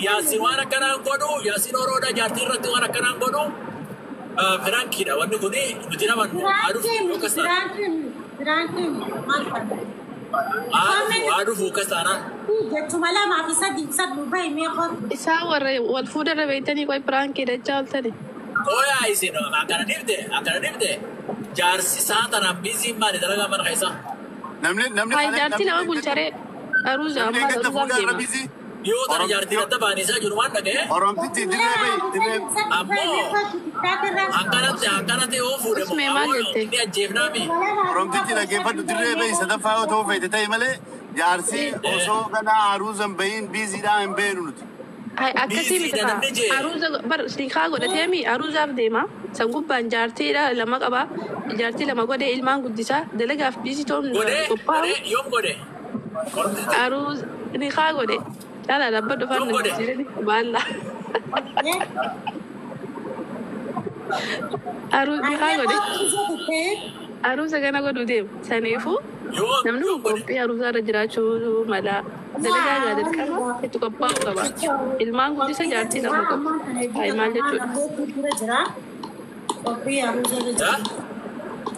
Yaasin waan akkanaan godhu Yaasin Oroodha jaartii irratti waan akkanaan godhu Firaankiidha wanni kuni nuti naman aduuf ukas taanaan. Jechuun malee maafi sadii bahe meeqoon. Isaa warra wal fuudharra beektanii qoy Firaankiidha jaaltani. Oyaa isin akkana dhibde jaarsi isaa tanaan biizii maali dalagaa mana keessaa. Namni jaartii nama bulcharee aruuza amma aruuzaaf deema. Yoo tana jaartii gadda baanisaa jiru waan dhaga'e. Oromtichi dirree ammoo hanqanatti yoo fuudhamu inni ajjeefnaami. Oromtichi dhaggeeffadhu dirree bahi sadaffaa yoo ta'u feete ta'e malee jaarsi osoo ganaa aruuzan bahiin biiziidhaan hin beenu nuti. Akkasii miti aruuza bar siikaa godhateemi aruuzaaf deema san gubbaan jaartiidha lama qaba jaartii lama godhe ilmaan guddisaa dalagaaf biizii toon qophaa'u yoom godhe aruuza siikaa godhe caalaa dabba dhufan jirani baalla aruuza siikaa godhe aruuza gana godhu deemu saniifu namni qophii aruuza irra jiraachuu mala dalagaa gaadin qaba itti qophaa'u qaba ilmaan guddisa jaartii lama qabu maal jechuudha. Qophii aruuza irra jira.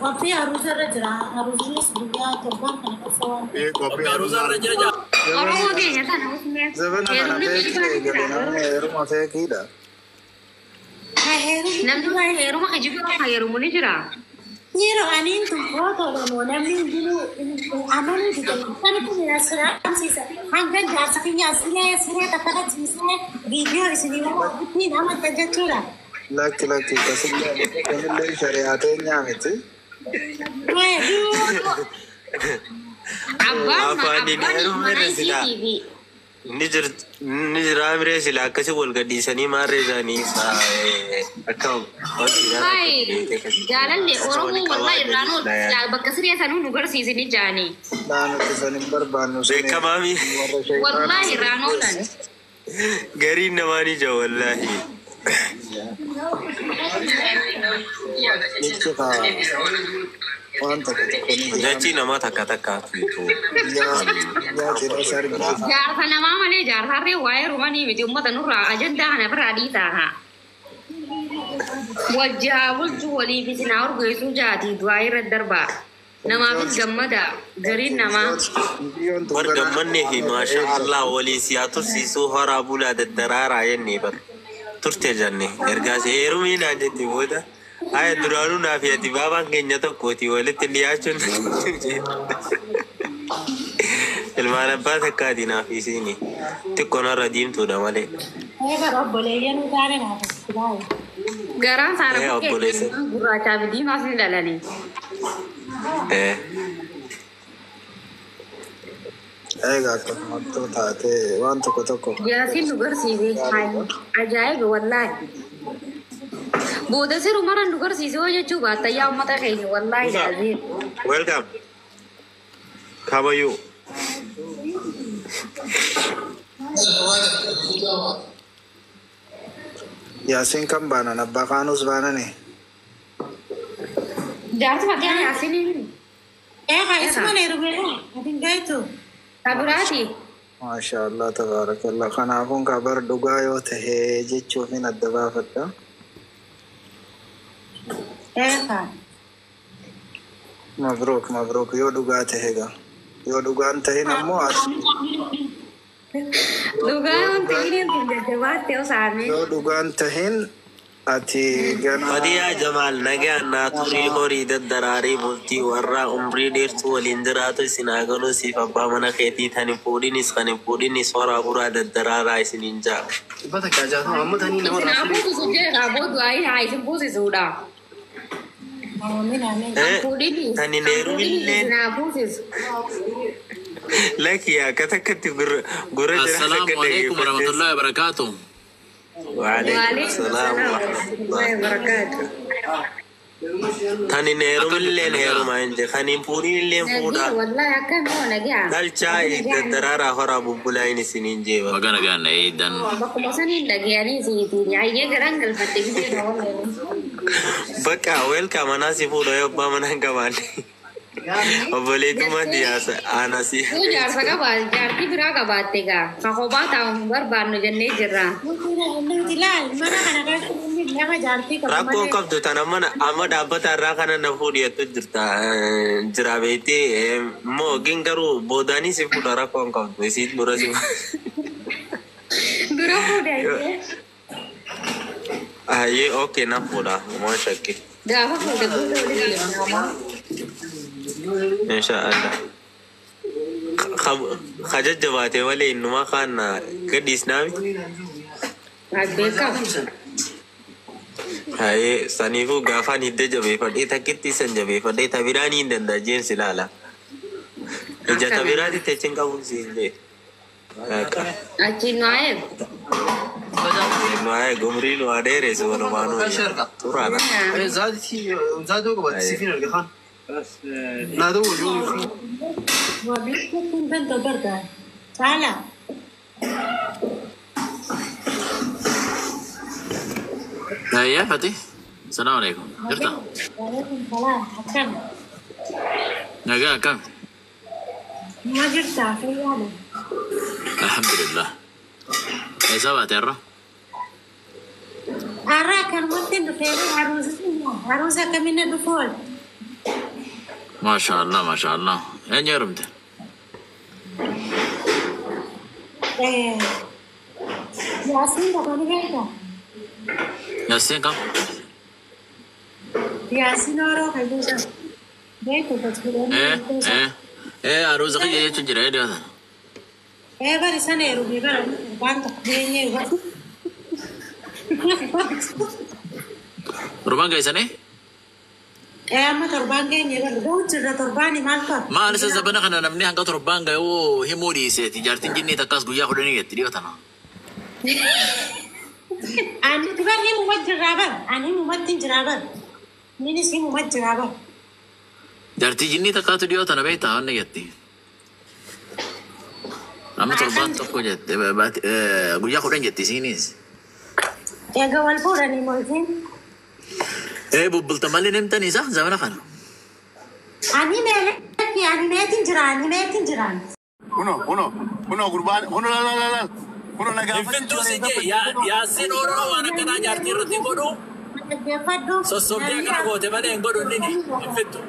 Qophii aruuza irra jira. Aruuznis guyyaa torban kana keessa waan. Qophii aruuza irra jira. Oromoo keenya kana Zabana kana heeruma feekiidha. namni heeruma hijibu heerumu ni jira. Yeroo aniin kun footoo namni jiru amanuu dide kan kun asira amsiisa hanga jaarsa keenya asiree taphata ciisee viidiyoo isinii waan nama tajaajilu. Lakki kanillee shari'aatee nyaamiti. Abbaan ni jira amree sila akkasi wal gadhiisanii maarree isaanii akka jaalallee Oromoo wallahi irraanoo bakka siree sanuu nu garsiisanii jaanii. Naannoo isaanii barbaannu beekamaami. Wallahi irraanoo dhan. Gariin namaanii jaa wallahi. Jachi nama takka. Jaarsa namaa malee jaarsarree waa'ee rumanii miti uummata nurraa ajandaa kana biraa dhiitaa. Wajjaa bulchuu waliif isinaa urgeessuu jaatii du'aa irra darbaa. Namaafis gammada gariin namaa. Wargammanne fi maasha Allah walii siyaa tursiisuu horaa bulaa daddaraaraa jennee bar turte jenne ergaas heerumiinaa jetti booda. Ay duraanuu naaf yaati baabaan keenya tokkooti walitti dhiyaachuun ilmaan abbaa takkaati naaf isiini xiqqoon irra diimtuudha malee. Garaan saana bukkee gurraachaa fi diimaas ni dhalanii. Egaa akkasumattuu taatee waan tokko. Yaasiin nu garsiisee ajaa'iba wallaahi. Booda siru maran nu garsiisee hoo jechuu baatta yaa uummata keenya wallaahi yaasiin. Welcome. How are you? Yaasiin kan baanan abbaa kaanus baanani. Jaarsi maddeen yaasiin. Isma neerubee adin gaitu. Kabiraati. Maashaallah tabaarakallah kanaafuun kabar dhugaa yoo tahee jechuufin adda baafadha. Mabrook yoo dhugaa tahee gaa yoo dhugaan tahin ammoo Dhugaan tahin jajjabaatte osaame. yoo dhugaan tahin ati gana. Fadiyaa Jamaal nagaan naaturii horii daddaraaree bultii warraa umrii dheertuu waliin jiraatu isin haa galuu siif abbaa mana keetii tan hin fuudhinis horaa buraa daddaraaraa isiniin jaa. Bata kaajaa amma tanii nama Isin buusisu jee qaaboo du'aayi haa isin buusisuudha. Tani neerumillee. Isin haa buusisu. Laki akka takkatti gurra jira. Assalaamu alaikum warahmatullahi wabarakatuh. Waalaikum salaam warahmatullahi wabarakatuh. Tani neerumilleen heerumaa hin jee kan hin fuudhinilleen fuudhaa. Wallahi akkam yoo nagaa. Dhalchaa daddaraaraa horaa bubbulaa hin isiniin jee. Magana gaana eedan. Bakkuma saniin dhagayanii isiitiin hayyee garaan galfatte biyya Bakka welcome anaa si fuudha yoo abbaa mana hin qabaanne. Obboleetu Madiyaasa aanasi. Kun jaarsa qabaa jaartii biraa qabaatte egaa kan kophaa taa'uun barbaannu jennee jirra. Nuti laal mana kana keessatti nama jaartii qabu. Rakkoo qabdu tana mana amma dhaabbata irraa kana na fuudhiyattu jirta jira beektee immoo garuu boodaanis fuudha rakkoo qabdu isiin dura si Dura fuudhee. Ayyee okay na fuudha moo shakkii. Gaafa fuudhee fuudhee. Inshaallah. Khajajjabaate malee innuma kana gadhiisnaami. Beekam. Ayyee saniifuu gaafaan hidda jabeeffadhee takkitti san jabeeffadhee tabiraan hin danda'a jeensi laala. Ija tabiraati teechin qabu siillee. Achiin waa eegu. Nuaye gumri nu adere se wono manu turana. Zadi qabaa siifin arga khan. Naaduu wajjin. Wabii kun bento barda. Saala. Ya Fatih. Assalamualaikum. Jirta? Waalaikumsalam. Akam. Naga akam. Ma jirta fayyadu. Alhamdulillah. Sawa terra. Ara kan mungkin dufere harusa kamina dufol. Masya Allah. Hanya rumte. Yasin da bani gaita. Yasin kam? Yasin oro kajusa. Gaita tasbih. Aruz kaya itu jirai dia. Bari sana rubi bara bantu denye ba. Rumah guys ni? Amma torban genye ba do cira torbani malka. Ma alisa zabana kana namni hanga torban ga wo himodi se tijartin jinni takas guya ko deni yetti diotana. Ani tibar ni mumajjiraban, ani mumajjiraban. Nini si mumajjiraban. Jarti jinni takatu diotana beita wanne yetti. Amma torban tokko jette guya ko deni yetti sinis. Ega wal pura ni mozin. Bubbulta mali nemtani sa zamana kana. Ani meetin jiran. Uno gurbaan, uno la. Uno nagaa. Infittu sije Yasin oro wana kana jaartii irratti godhu. Dhaggeeffadhu. Sossobbii akkana goote malee hin godhu inni infittu.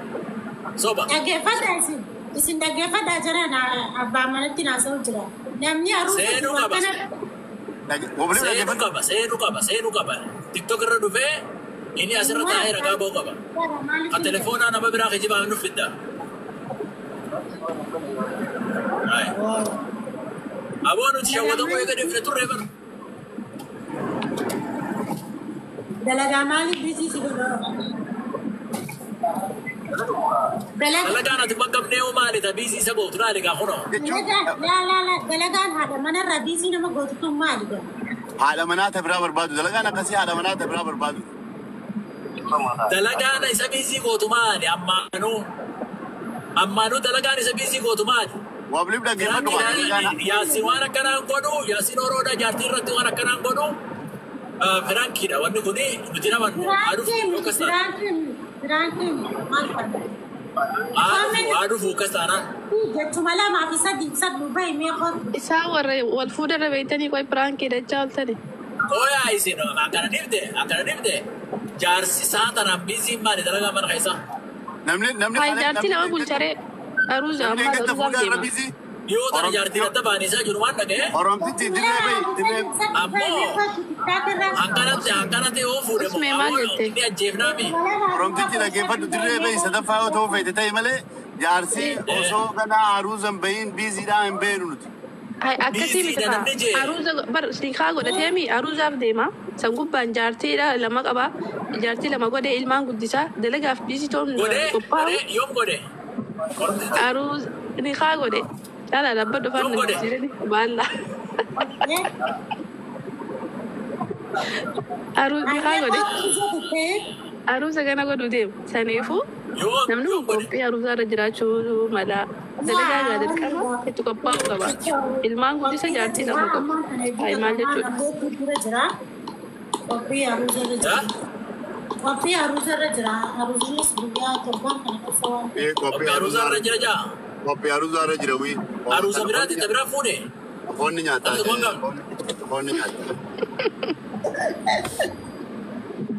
Soba. Dhaggeeffadha isin dhaggeeffadhaa jiran abbaan manatti naasa'u jira. Namni seenuu qaba. TikTok irra dhufee inni asirra taa'ee ragaa ba'uu qaba. Ka telefoonaa nama biraa kijibaa hin dhuffidda. Aboo nuti shawwatamoo eega deemne turre bara. dalagaa maaliif bisiisi godhama? Dalagaan ati baqqabnee hoo maalita bisiisa gootu naa ligaa kunoo. Dalagaan haadha manarraa bisii nama gootutu maaliidha? Haadha manaa biraa barbaadu. Dalagaan akkasii haadha manaa biraa barbaadu. Dalagaan isa bisii gootu maali ammaanuu dalagaan isa bisii gootu maali? Wabliif dhaggeeffadhu Yasin waan akkanaan godhu Yasin oroodha jaartii irratti waan akkanaan godhu Firaankiidha wanni kuni nuti nama aduuf aduuf ukas taanaan. Jettuma lamaa fi sadii bahi meeqoon. Isaa warra wal fuudharra beektanii qoy pirankii dachaa oltani. Qoyaa isin akkana dhibde jaarsi saatanaan bisii maali dalagaa mana keessaa. Namni Hai jaartii lama bulcharee aruuza amma aruuzaaf deema. Yoo tana jaartii gadda baanisaa jiru waan dhaga'e. Oromtichi dirree Ammoo hanqanatti yoo fuudhe Usmee maal jette? inni ajjeefnaami. Oromtichi dhaggeeffadhu dirree bahi sadaffaa yoo ta'uu feete ta'e malee jaarsi osoo ganaa aruuzan bahiin biisiidhaan hin beenu nuti. Hai akkasii miti aruuza bar siikaa godhateemi aruuzaaf deema. San gubbaan jaartiidha lama qaba. Jaartii lama godhee ilmaan guddisaa dalagaaf biisitoon qophaa'u. Yoom godhe? Aruuz nikaa godhe. Chala labba dhufan na jirani baalla. Aruuz nikaa godhe. Aruuza gana godhu deemu. Saniifuu namni kun qophii aruuzaarra jiraachuu mala. Dalagaa gaadil qaba itti qophaa'u qaba. Ilmaan guddisa jaartii lama qaba. Hai maal jechuudha? وفي عروس الرجل عروس النسبية تربان كان إيه كوبي عروس الرجل جا كوبي عروس الرجل وي عروس براتي تبرا فوني فوني نياتا فوني نياتا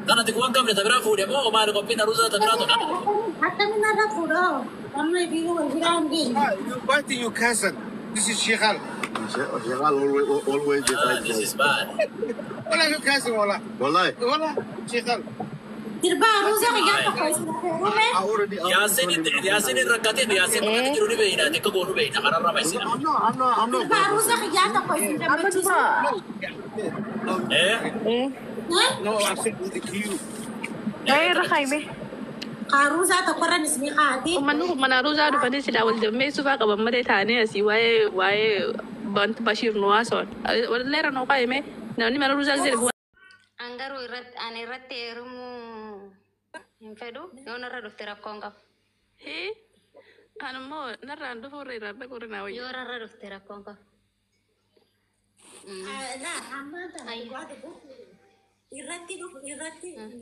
أنا تكون كم تبرا فوني مو ما نقول عروس تبرا تكان حتى من هذا فورا أما يبيعوا الجيران دين Why do you cousin? This is Shekhal. Shekhal always decide. This is bad. Wala you cousin wala. Wallahi. Wala Shekhal. تربى عروس غيرها كويس ياسين الركعتين ياسين تجروني بينا تكبروا بينا أنا رامي سينا I'm not. تربى عروس غيرها كويس إيه No, I'm saying with the queue. رخايمه عروسة تقرر نسمي قاعدين ومن عروسة دفني سلا والدمي سوفا قبل ما تاني أسي واي بنت بشير نواسون ولا رانو قايمه ناني من عروسة زي Anggaru ane rate rumu infedu yona radu tera konga هي أنا ما نرى عنده فوري رد كورنا ويا yora radu tera konga لا عمدا يرتي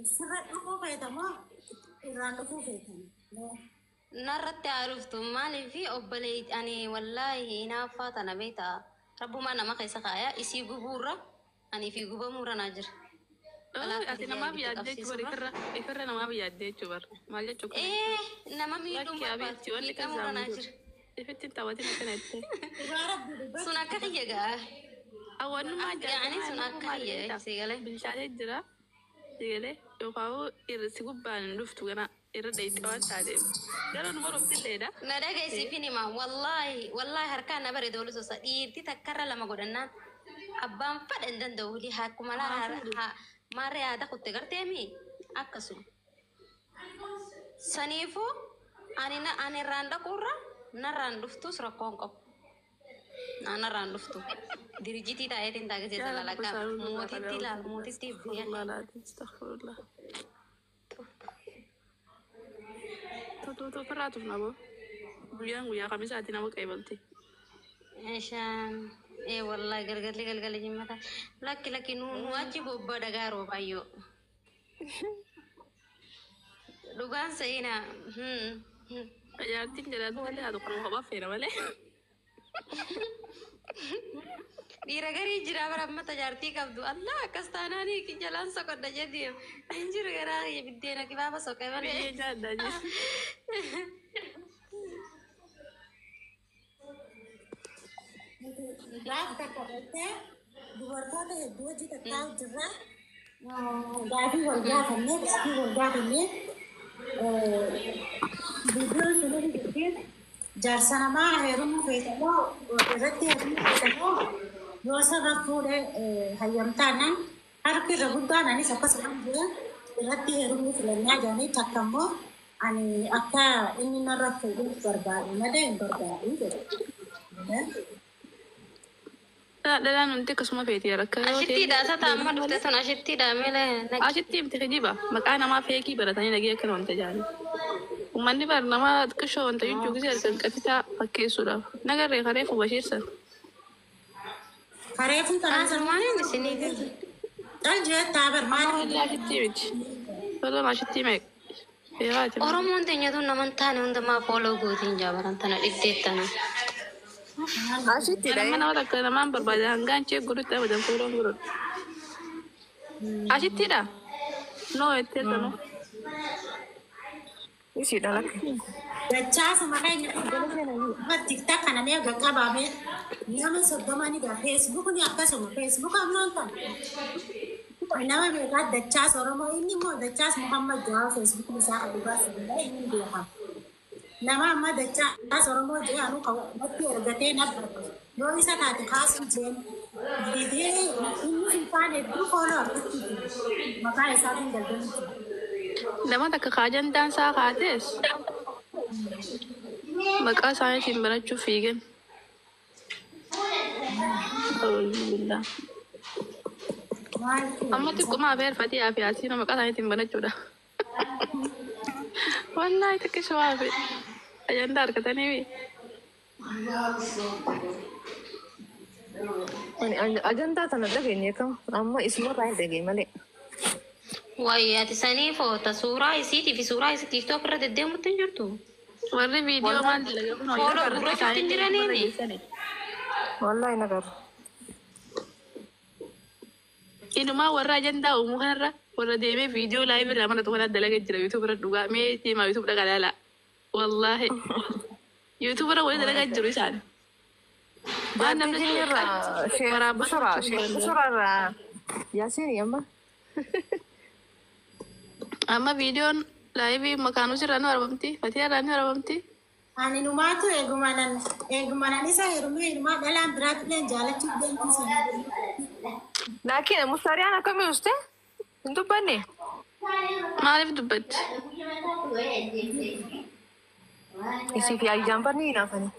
سرت له بيتما يرانو فيتما narate aruftu mali fi obbalay ani wallahi ina fatana beta rabbuma nama kaisa kaya isi gubura ani fi gubamura najir أنا ما بيادي تبر يفرنا ما بيادي تبر ما لي تشوف nama mi dum أبي تقول kamura najir إفتي تاوتي نكنت sunaka kiyaga أول ما جاء يعني sunaka kiyaga sigale بالشارع جرا sigale يوقعوا يرسقوا بان لفتو أنا يردي توان تادم جرا نمر بتليدا nadaga isipini ma wallahi harkana bare dawlu so sadi titakara lama godanna abban fadan dan dawli ha kuma la ha mare ada kutte gartemi akasu sanifu ani randa kurra na randuftu sra konko na randuftu dirijiti ta etin ta gese lalaga mutiti استغفر الله تو فراتو نابو بيان ويا خميس عتنا وكيبلتي عشان والله قلقل جمتا لكن واجب بدغارو بايو دوغان سينا يا تنجل هذا هذا كله ما فينا ولا diragari jira baramma tajarti kabdu Allah kastanani ki jalan sokot daja dia anjir gara ya bidena ki baba sokai ban ya jadanya Rafta करते दुवर्ता के दो जी तक ताऊ जरा गाड़ी वल्गा करने वीडियो सुनो देखिए जरसना मा हेरुम फेतलो रत्ती हेरुम फेतलो योसा रखोड़े हयमताना हर के रबुदाना नहीं सबका समान है रत्ती हेरुम फेलना जाने थकमो अनि अक्का इन्हीं नरक फेलू बर्बाद नदे لا ننتك اسمه بيتي يا ركا أشتي دا ستامر دفتون أشتي دا ميله أشتي بتخجيبه مكانا ما فيكي برتاني لقيه كنا وانت جاني وماني برنا ما تكشوا وانت يجوا كذا كتتا فكيسوا له نقرر خريف وبشير سن خريف انت ناس ماني مسني رجع تابر ما لا أشتي بيج ولا ما أشتي ميك أورمون تنيا دون نمان تاني وندما فولو قوتين جابران تنا إدتنا أشتي أنا ولا كنا ما بربادي هنگان شيء قريت أبدا فورون قريت أشتي ده نو إتتنا إيش ده لك دچا سماكاي ما تيك تاك انا نيا غكا بامي نيا سدماني دا فيسبوك ني اكا سما فيسبوك امنونتا انا ما بيقا دچا سورمو اني مو دچا محمد جوا فيسبوك مسا ابا سبلا اني بيها نما ما دچا سورمو جي انو كو بتي رغتي نبر يو يسا تاتي خاص جين دي اني فاني دو فولو مكاي ساتين دلدن لما تكخاجن دانسا خاتس بقى سايا تيمبرا تشوفيجن أعوذ بالله أما تقول ما بير فتي أبي أسينا بقى سايا تيمبرا تشودا والله تكشوا أبي أجندار كتاني بي أجندار تنادى كني كم أما اسمه راي دقي ملك ويا تساني فوتا صورة يسيتي في صورة يسيتي تيك توك رد الدم تنجرتو وري فيديو ما لقى فولو بروح تنجرانيني والله نقر إنه ما ورا جندا ومهرة ورا ديمي فيديو لايف اللي عملت وانا دلقة جرا يوتيوب ردوغا مي ما يوتيوب دقا لا والله يوتيوب را وين دلقة جرا يسان ما نملك بسرعة ياسين يما أما فيديو لايف مكانو سرانو أربمتي فتيا رانو أربمتي Ani numatu egumanan isa hirma dalam berat dan jalan juga itu. لكن مستري أنا كم يوسته أنتو بني ما أعرف دبت يصير في أي جنب بني نافني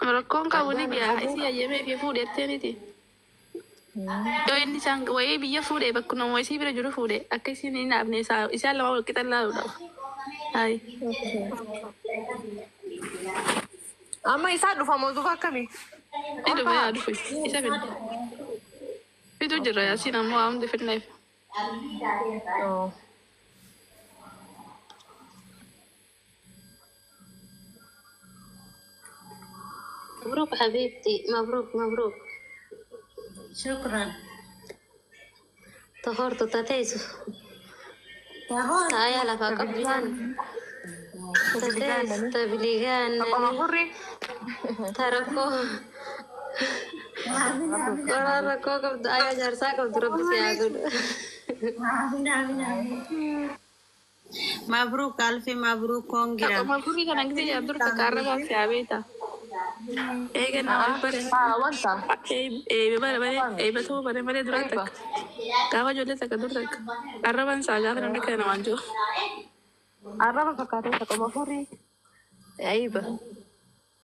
مركون كوني بيا إسي أيامي في فود يرتني تي يو إني سانغ وين بيا فود بكون ما يصير برجول فود أكيد نينا أبني سا إسي الله ما كتير لا ولا هاي أما يساعدوا فموضوع كمي إيه بيا أدفع إسا بين itu jera ya sih namu am different life. Oh. مبروك حبيبتي مبروك شكرا. طهرت تتيسو Tahun. تعالى لك قبلان تتيس تبليغان تركو تركو قبل آية جرسا قبل رب سياقود مبروك ألف مبروك كونغرا. مبروك كان عندي يا عبد الكريم بس يا بيتا. إيه كان أكبر. وانتا. إيه ببر بس هو بره دراتك. كاوا جولة تكدرتك. أربعة ساعة كنا نكنا مانجو. أربعة فكرت كم مفروض. عيب.